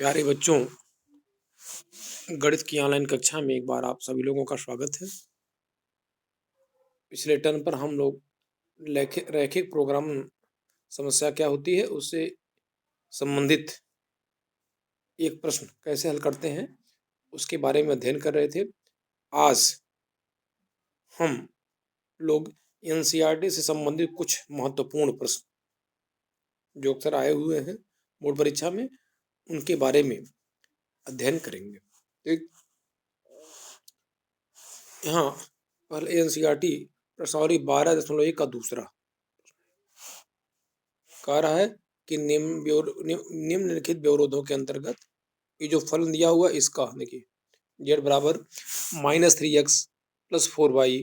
प्यारे बच्चों, गणित की ऑनलाइन कक्षा में एक बार आप सभी लोगों का स्वागत है। पिछले टर्म पर हम लोग रैखिक प्रोग्राम समस्या क्या होती है उससे संबंधित एक प्रश्न कैसे हल करते हैं उसके बारे में अध्ययन कर रहे थे। आज हम लोग एनसीईआरटी से संबंधित कुछ महत्वपूर्ण प्रश्न जो अक्सर आए हुए हैं बोर्ड परीक्षा में, उनके बारे में अध्ययन करेंगे। ठीक, यहाँ पहले एनसीईआरटी प्रश्नावली 12.1 का दूसरा कह रहा है कि निम्नलिखित व्यवरोधों के अंतर्गत ये जो फलन दिया हुआ इसका देखिए z बराबर -3x + 4y,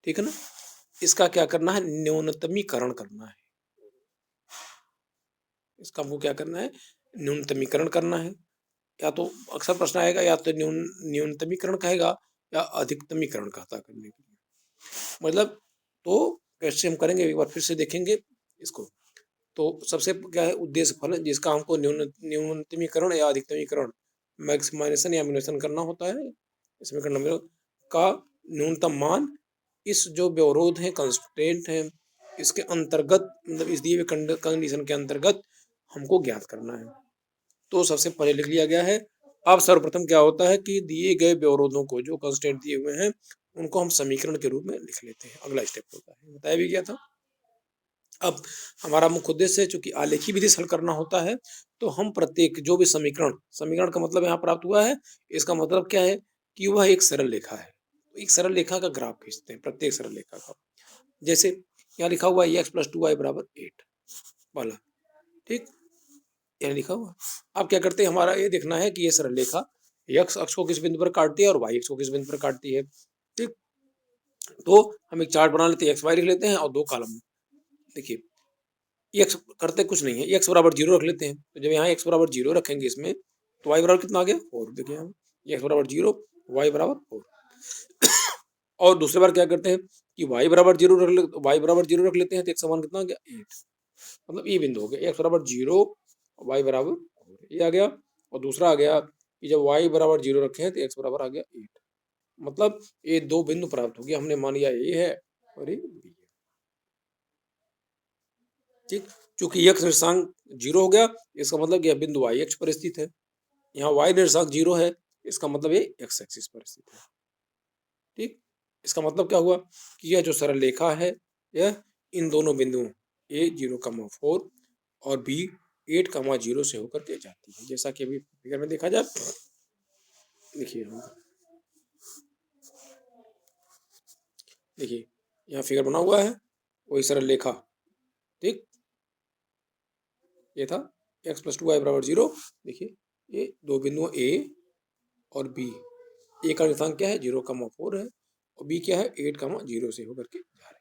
ठीक है ना। इसका क्या करना है, न्यूनतमीकरण करना है। इसका हमको क्या करना है, न्यूनतमीकरण करना है। या तो अक्सर प्रश्न आएगा या तो न्यूनतमीकरण कहेगा या अधिकतमीकरण कहता करने के लिए। मतलब तो कैसे हम करेंगे एक बार फिर से देखेंगे इसको। तो सबसे क्या है उद्देश्य फलन जिसका हमको न्यूनतमीकरण या अधिकतमीकरण मैक्सिमाइजेशन या मिनिमाइजेशन करना होता है। इसमें करना का न्यूनतम मान इस जो व्यवरोध है कंस्ट्रेंट है इसके अंतर्गत, मतलब इस दिए हुए कंडीशन के अंतर्गत हमको ज्ञात करना है। तो सबसे पहले लिख लिया गया है। अब सर्वप्रथम क्या होता है कि दिए गए व्यवरोधों को जो कंस्ट्रेंट दिए हुए हैं उनको हम समीकरण के रूप में लिख लेते हैं। अगला स्टेप होता है, बताया भी गया था। अब हमारा मुख्य उद्देश्य है चूंकि आलेखी विधि से हल करना होता है तो हम प्रत्येक जो भी समीकरण का मतलब यहाँ प्राप्त हुआ है, इसका मतलब क्या है कि वह एक सरल रेखा है। एक सरल रेखा का ग्राफ खींचते हैं, प्रत्येक सरल रेखा का। जैसे यहाँ लिखा हुआ है x + 2y = 8 वाला, ठीक, यहाँ लिखा हुआ। अब क्या करते हैं, हमारा ये देखना है कि ये सरल रेखा x अक्ष को किस बिंदु पर काटती है और y अक्ष को किस बिंदु पर काटती है। ठीक, तो हम एक चार्ट बना लेते हैं, x y लिख लेते हैं और दो कॉलम। देखिए x करते कुछ नहीं है, x बराबर 0 रख लेते हैं। तो जब यहाँ x बराबर 0 रखेंगे इसमें तो y बराबर कितना आ गया 4। देखिए यहाँ x बराबर 0, y बराबर 4। और दूसरी बार क्या करते हैं कि y बराबर 0 रख लेते हैं तो x समान कितना आ गया 8। मतलब ये बिंदु हो गया x बराबर 0, y बराबर 4, ये आ गया। और दूसरा आ गया कि जब y बराबर 0 रखे हैं तो x बराबर आ गया 8। मतलब ये दो बिंदु प्राप्त हो गया। हमने मान लिया ये है और ये b है। ठीक, चूंकि x निर्देशांक 0 हो गया इसका मतलब यह बिंदु y अक्ष पर स्थित है। यहाँ y निर्देशांक 0 है इसका मतलब ये x एक्सिस पर स्थित है। ठीक, इसका मतलब क्या हुआ कि यह जो सरल रेखा है यह इन दोनों बिंदुओं a 0,4 और b 8,0 से होकर के जाती है, जैसा कि अभी फिगर में देखा जाए। देखिए देखिए यहाँ फिगर बना हुआ है, वही सरल रेखा। ठीक, ये था x + 2y = 0। देखिए ये दो बिंदु a और b, a का निर्देशांक क्या है 0,4 है और b क्या है 8,0 से होकर के जा रहे हैं।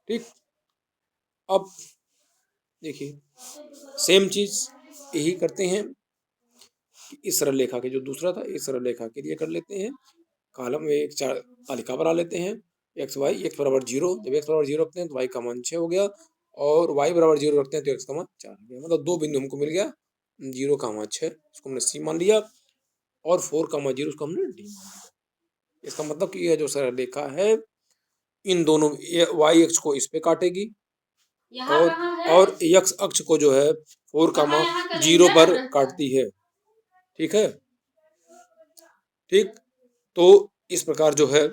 ठीक, अब देखिए सेम चीज यही करते हैं कि इस सरल रेखा के जो दूसरा था इस सरल रेखा के लिए कर लेते हैं। कॉलम में एक चार तालिका बना लेते हैं। x बराबर 0, जब x बराबर 0 रखते हैं तो y का मान 6 हो गया और y बराबर 0 रखते हैं तो x का मान 4 हो गया। मतलब दो बिंदु हमको मिल गया, 0,6 उसको हमने c मान लिया और 4,0 उसको हमने d मान लिया। इसका मतलब कि यह जो सरल रेखा है इन दोनों y अक्ष को इस पे काटेगी और x अक्ष को जो है 4,0 पर काटती है। ठीक है, ठीक, तो इस प्रकार जो है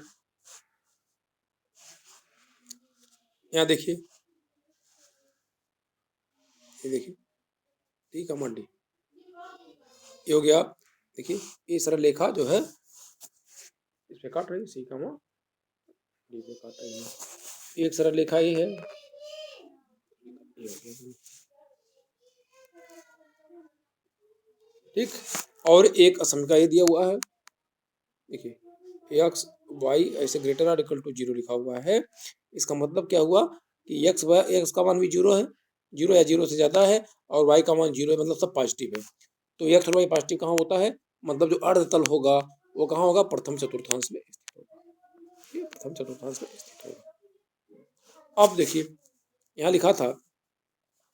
यहाँ देखिए, ये देखिए ठीक है डी ये हो गया। देखिए ये सरल रेखा जो है इस पे काट रही सी का डी पे काट रही है। एक सरल रेखा ये है, ठीक, और एक असमीका ये दिया हुआ है। देखिए x y ऐसे ग्रेटर आर इक्वल टू 0 लिखा हुआ है। इसका मतलब क्या हुआ कि x का मान भी 0 है, 0 या 0 से ज्यादा है और y का मान 0 है, मतलब सब पॉजिटिव है। तो x और y पॉजिटिव कहाँ होता है, मतलब जो अर्धतल होगा वो कहाँ होगा, प्रथम चतुर्थांश में स्थित होगा। प्रथम चतुर्थांश में स्थित होगा। अब देखिए यहाँ लिखा था,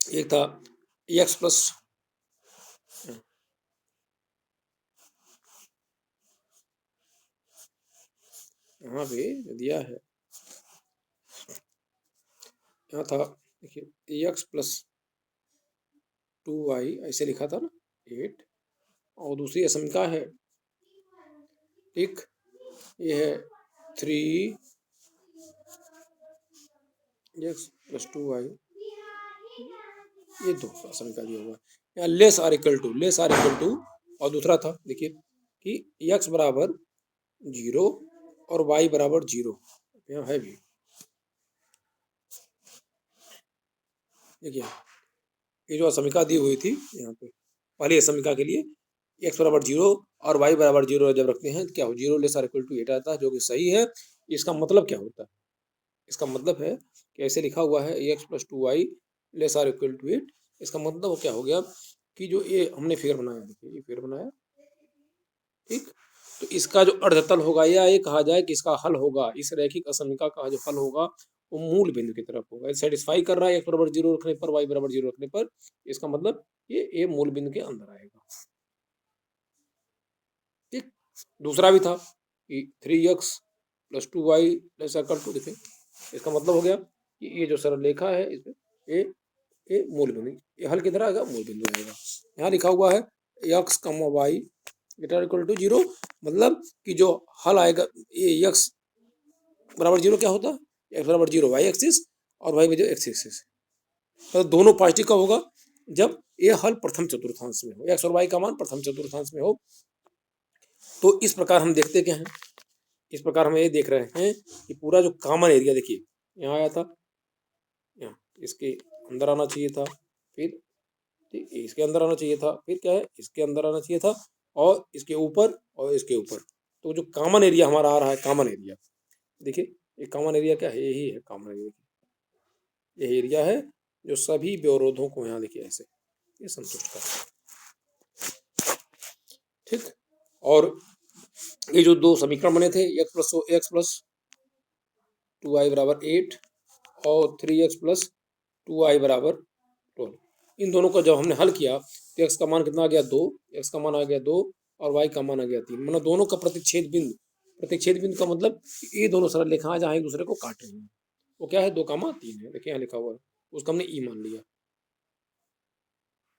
एक था x + यहाँ पे दिया है, यहाँ था देखिए एक्स प्लस 2y ऐसे लिखा था ना 8, और दूसरी असमिका है, ठीक, ये है 3x+2y, ये दो असमिका दिया हुआ है। यहाँ लेस आर इक्वल टू, और दूसरा था देखिए कि x बराबर 0 और y बराबर 0, यहाँ है भी, देखिए ये जो असमिका दी हुई थी यहाँ पे पहली असमिका के लिए x बराबर 0 और y बराबर 0 जब रखते हैं तो क्या हो, 0 लेस आर इक्वल टू 8 आता है, जो कि सही है। इसका मतलब क्या होता है, इसका मतलब है कि ऐसे लिखा हुआ है x+2y less or equal to 8, इसका मतलब क्या हो गया कि जो ये हमने फिगर बनाया, देखिए ये फिगर बनाया, ठीक, तो इसका जो अर्धतल होगा, या ये कहा जाए कि इसका हल होगा, इस रैखिक असमिका का जो हल होगा वो मूल बिंदु की तरफ होगा। सेटिस्फाई कर रहा है x बराबर 0 रखने पर, y बराबर 0 रखने पर, इसका मतलब ये मूल बिंदु के अंदर आएगा, ठीक। दूसरा भी था कि 3x+2y लेस इक्वल टू, देखिए इसका मतलब हो गया कि ये जो सरल रेखा है इसमें ये मूल बिंदु, ये हल किधर आएगा, मूल बिंदु आएगा। यहाँ लिखा हुआ है x, y greater equal to 0, मतलब कि जो हल आएगा ये x बराबर 0 क्या होता है, x बराबर 0 y एक्सिस और y बराबर x एक्सिस, तो दोनों पॉजिटिव का होगा जब ये हल प्रथम चतुर्थांश में हो, x और y का मान प्रथम चतुर्थांश में हो। तो इस प्रकार हम देखते क्या हैं, इस प्रकार हम ये देख रहे हैं कि पूरा जो कॉमन एरिया देखिए यहाँ आया था, यहाँ इसके अंदर आना चाहिए था, फिर ठीक इसके अंदर आना चाहिए था, फिर क्या है इसके अंदर आना चाहिए था, और इसके ऊपर और इसके ऊपर। तो जो कॉमन एरिया हमारा आ रहा है, कॉमन एरिया देखिए, ये कॉमन एरिया क्या है, यही है कॉमन एरिया, यही एरिया है जो सभी व्यवरोधों को यहाँ देखिए ऐसे ये संतुष्ट करता है, ठीक। और ये जो दो समीकरण बने थे, x+2y बराबर 8 और 3x+2y बराबर 12, इन दोनों को जब हमने हल किया तो x का मान कितना आ गया 2, x का मान आ गया 2 और y का मान आ गया 3, मतलब दोनों का प्रतिच्छेद बिंदु का मतलब ये दोनों सरल रेखाएं जहाँ एक दूसरे को काट रही हैं वो क्या है 2,3 है, देखिए यहाँ लिखा हुआ है, उसका हमने ई मान लिया,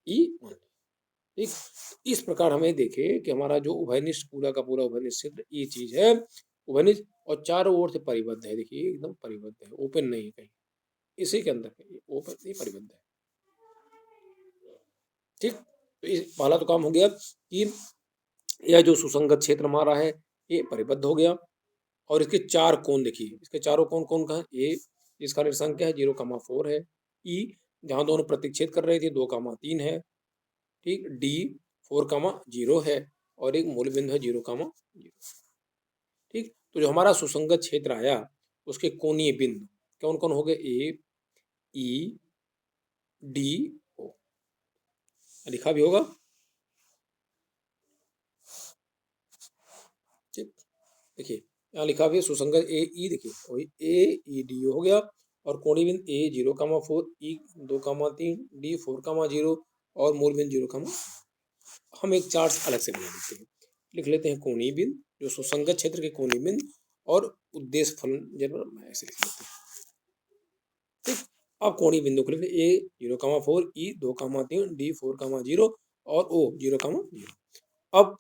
ई मान लिया, ठीक। इस प्रकार हमें देखे कि हमारा जो उभयनिष्ठ पूरा का पूरा उभयनिष्ठ क्षेत्र ये चीज है, उभयनिष्ठ और चारों ओर से परिबद्ध है, देखिए एकदम परिबद्ध है, ओपन नहीं है कहीं, इसी के अंदर है, ओपन नहीं परिबद्ध है, ठीक। तो इस पहला तो काम हो गया कि यह जो सुसंगत क्षेत्र हमारा है ये परिबद्ध हो गया, और इसके चार कोण देखिए, इसके चारों कोण कौन का है, ए जिसका निर्देशांक क्या है 0,4 है, ई जहाँ दोनों प्रतिच्छेद कर रहे थे 2,3 है, ठीक, डी 4,0 है, और एक मूल बिंदु है 0,0, ठीक। तो जो हमारा सुसंगत क्षेत्र आया उसके कोणीय बिंदु कौन कौन हो गए, ए, ई, डी, ओ, लिखा भी होगा, ठीक। देखिए यहाँ लिखा भी है सुसंगत ए ई, देखिए वही ए ई डी हो गया, और कोणीय बिंदु ए 0,4, ई 2,3, डी 4,0 और मूल बिंदु 0, हम एक चार्ट अलग से बना देते हैं, लिख लेते हैं कोणीय बिंदु, जो सुसंगत क्षेत्र के कोणीय बिंदु और उद्देश्य फलन जब ऐसे लिख लेते हैं, ठीक। अब कोणीय बिंदु को लिखते ए 0,4, ई 2,3, डी 4,0 और ओ 0,0। अब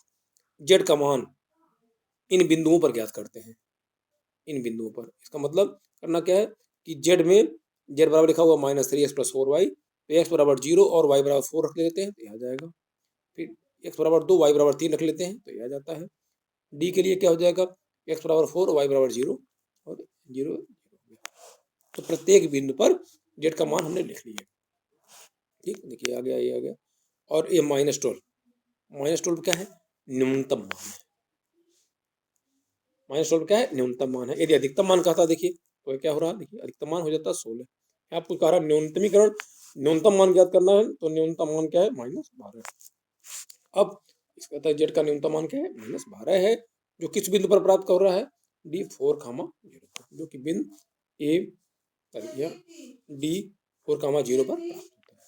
जेड का मान इन बिंदुओं पर ज्ञात करते हैं, इन बिंदुओं पर, इसका मतलब करना क्या है कि जेड में जेड बराबर लिखा हुआ -3x+4y, तो एक्स बराबर 0 और y बराबर 4 रख लेते हैं तो यह आ जाएगा, फिर एक्स बराबर 2 y बराबर 3 रख लेते हैं तो यह आ जाता है। डी के लिए क्या हो जाएगा, एक्स बराबर 4 y बराबर 0 और 0, तो प्रत्येक बिंदु पर जेड का मान हमने लिख लिया, ठीक। देखिए आ गया, ये आ गया, और ये -12 क्या है, न्यूनतम मान है, -12 क्या है, न्यूनतम मान है। यदि अधिकतम मान कहता देखिए तो क्या हो रहा है, देखिए अधिकतम मान हो जाता है 16, आपको कह रहा है न्यूनतमीकरण, न्यूनतम मान ज्ञात करना है, तो न्यूनतम मान क्या है, -12। अब इसका कहता है जेड का न्यूनतम मान क्या है, -12 है, जो किस बिंदु पर प्राप्त कर रहा है, डी 4,0, जो कि बिंदु ए या डी 4,0 पर प्राप्त होता है,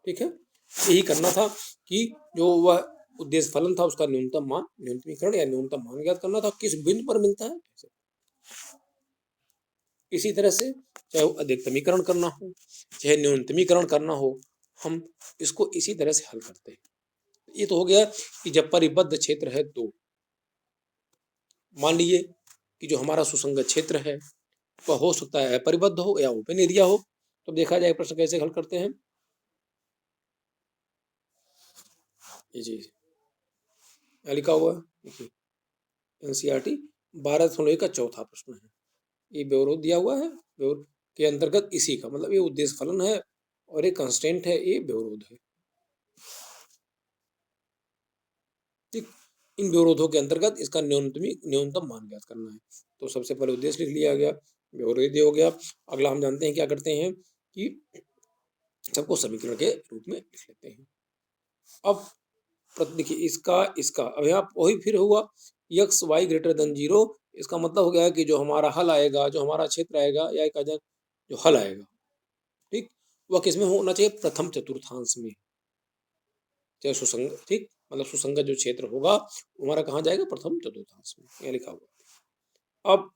ठीक है, यही करना था कि जो वह उद्देश्य फलन था उसका न्यूनतम मान, न्यूनतमीकरण या न्यूनतम मान ज्ञात करना था, किस बिंदु पर मिलता है। इसी तरह से चाहे वो अधिकतमीकरण करना हो चाहे न्यूनतमीकरण करना हो, हम इसको इसी तरह से हल करते हैं। ये तो हो गया कि जब परिबद्ध क्षेत्र है तो मान लीजिए कि जो हमारा सुसंगत क्षेत्र है वह हो सकता है अपरिबद्ध हो या ओपन एरिया हो, तो देखा जाए प्रश्न कैसे हल करते हैं। ये चीज यहाँ लिखा हुआ है, देखिए एनसीईआरटी 12 का चौथा प्रश्न है, ये व्यवरोध दिया हुआ है, व्यवरोध के अंतर्गत इसी का मतलब ये उद्देश्य फलन है और ये कंस्टेंट है, ये व्यवरोध है। ठीक, इन व्यवरोधों के अंतर्गत इसका न्यूनतम मान ज्ञात करना है। तो सबसे पहले उद्देश्य लिख लिया गया, व्यवरोध हो गया। अगला हम जानते हैं क्या करते हैं कि सबको समीकरण के रूप में लिख लेते हैं। अब देखिए इसका अब यहाँ वही फिर हुआ यक्स वाई ग्रेटर देन 0, इसका मतलब हो गया कि जो हमारा हल आएगा, जो हमारा क्षेत्र आएगा या एक जो हल आएगा, ठीक, वह किसमें होना चाहिए, प्रथम चतुर्थांश में, चाहे सुसंगत, ठीक, मतलब सुसंगत जो क्षेत्र होगा हमारा कहाँ जाएगा, प्रथम चतुर्थांश में, यहाँ लिखा हुआ। अब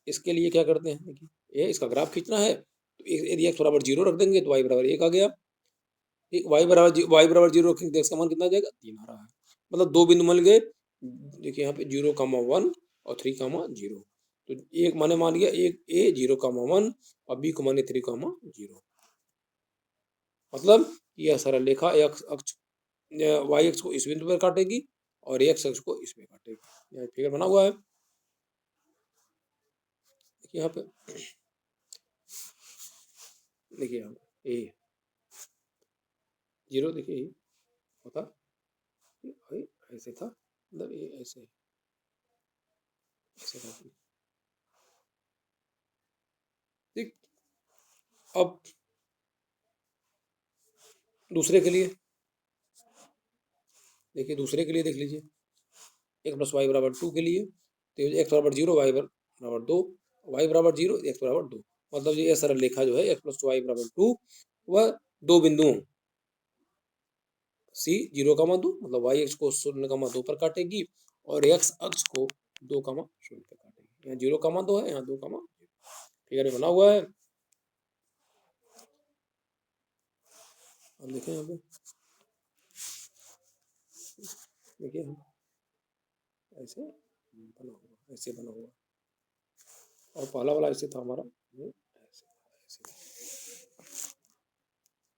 इसके लिए क्या करते हैं, देखिए ये इसका ग्राफ खींचना है, तो यदि x बराबर 0 रख देंगे तो y बराबर 1 आ गया, ठीक, y बराबर 0 रखेंगे तो x का मान कितना आ जाएगा, 3 आ रहा है, मतलब दो बिंदु मिल गए। देखिए यहाँ पे 0,1 और 3,0, तो एक माने मान लिया एक a 0,1 और b को माने 3,0, मतलब यह सरल रेखा x अक्ष y अक्ष को इस बिंदु पर काटेगी और x अक्ष को इसमें काटेगी। यहाँ फिगर बना हुआ है, यहाँ पे देखिए यहाँ ए 0, देखिए ये होता ऐसे था, मतलब ये ऐसे ऐसे था, ठीक। अब दूसरे के लिए देखिए, दूसरे के लिए देख लीजिए, x प्लस वाई बराबर 2 के लिए, तो x बराबर 0 वाई बराबर 2, वाई बराबर 0 x बराबर 2, मतलब ये सरल रेखा जो है x प्लस वाई बराबर 2 वह दो बिंदुओं c 0,2 मतलब y अक्ष को 0,2 पर काटेगी और x अक्ष को 2,0 पर काटेगी। यहाँ 0,2 है, यहाँ 2, फिगर में बना हुआ है। अब देखें यहाँ पे, देखिए ऐसे बना हुआ, ऐसे बना हुआ, और पहला वाला ऐसे था हमारा, ऐसे ऐसे,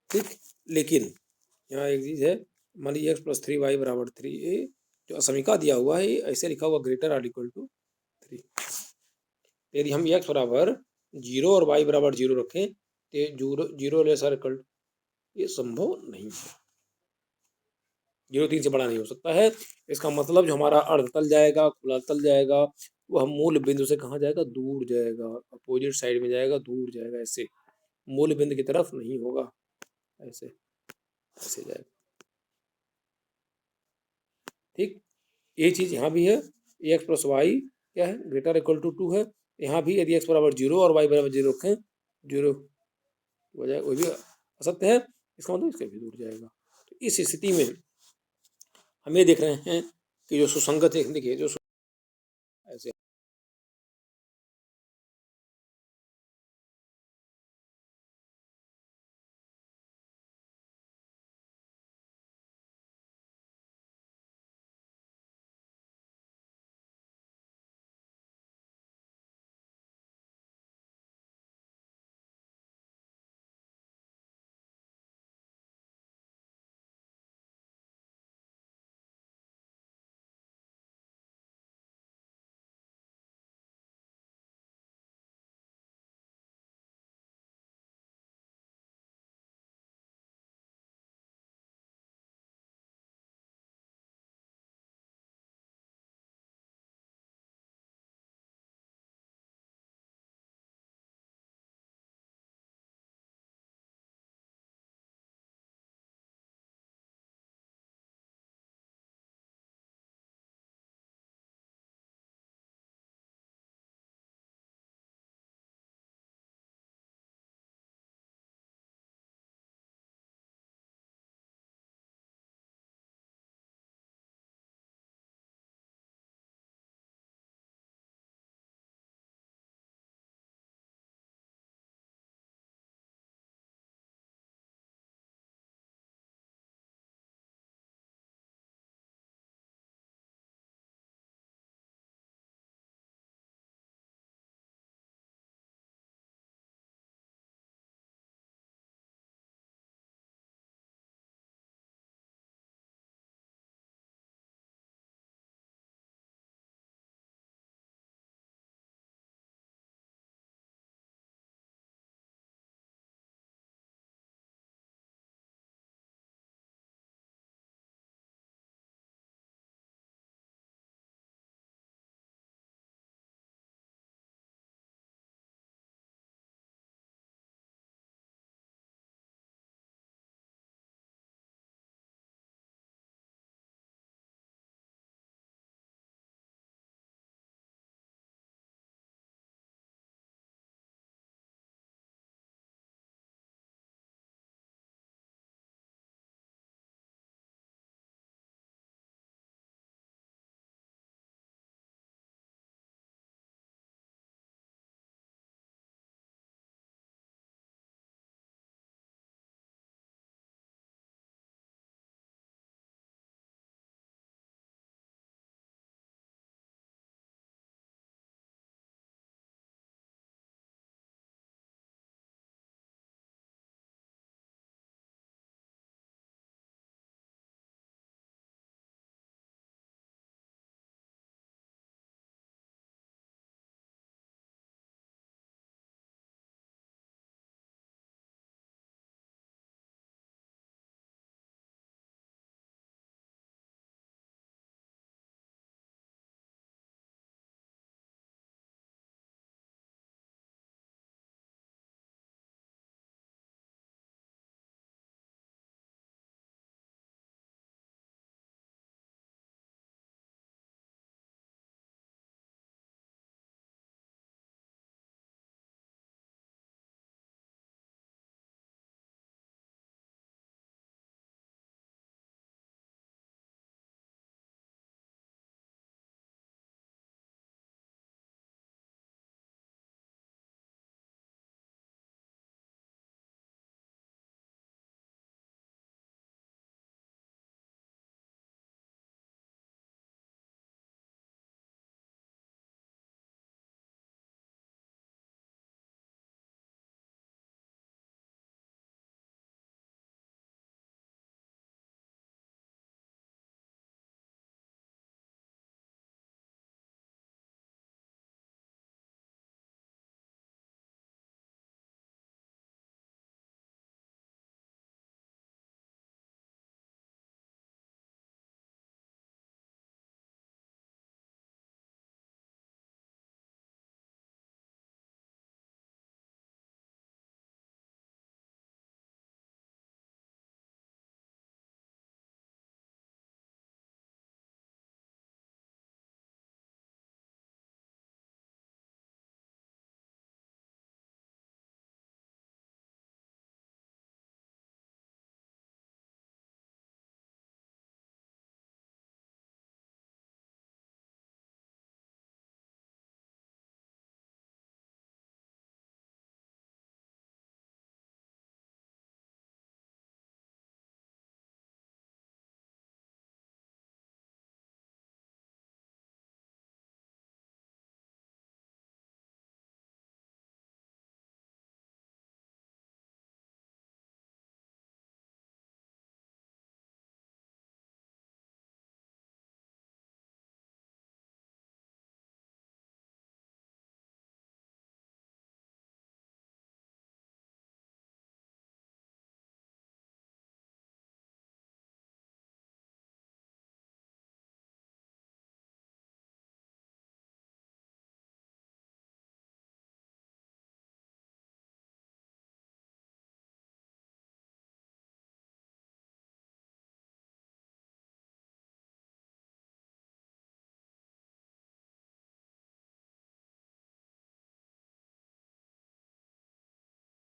ठीक। लेकिन यहाँ एक चीज है, मान लीजिए x प्लस 3 वाई बराबर 3, ये जो असमीका दिया हुआ है ऐसे लिखा हुआ ग्रेटर आर इक्वल टू 3। यदि हम x बराबर 0 और y बराबर 0 रखें तो 0 लेस आर इक्वल, ये संभव नहीं है, 0 3 से बड़ा नहीं हो सकता है। इसका मतलब जो हमारा अर्धतल जाएगा, खुला तल जाएगा, वह मूल बिंदु से कहाँ जाएगा, दूर जाएगा, अपोजिट साइड में जाएगा, दूर जाएगा, ऐसे मूल बिंदु की तरफ नहीं होगा, ऐसे ऐसे जाएगा, ठीक। ये चीज यहाँ भी है, एक्स प्लस वाई क्या है, ग्रेटर इक्वल टू 2 है। यहाँ भी यदि एक्स बराबर 0 और वाई बराबर 0 रखें, 0 हो जाएगा, वो भी असत्य है, इसका मतलब इसके भी दूर जाएगा। तो इस स्थिति में हम ये देख रहे हैं कि जो सुसंगत है, देखिए जो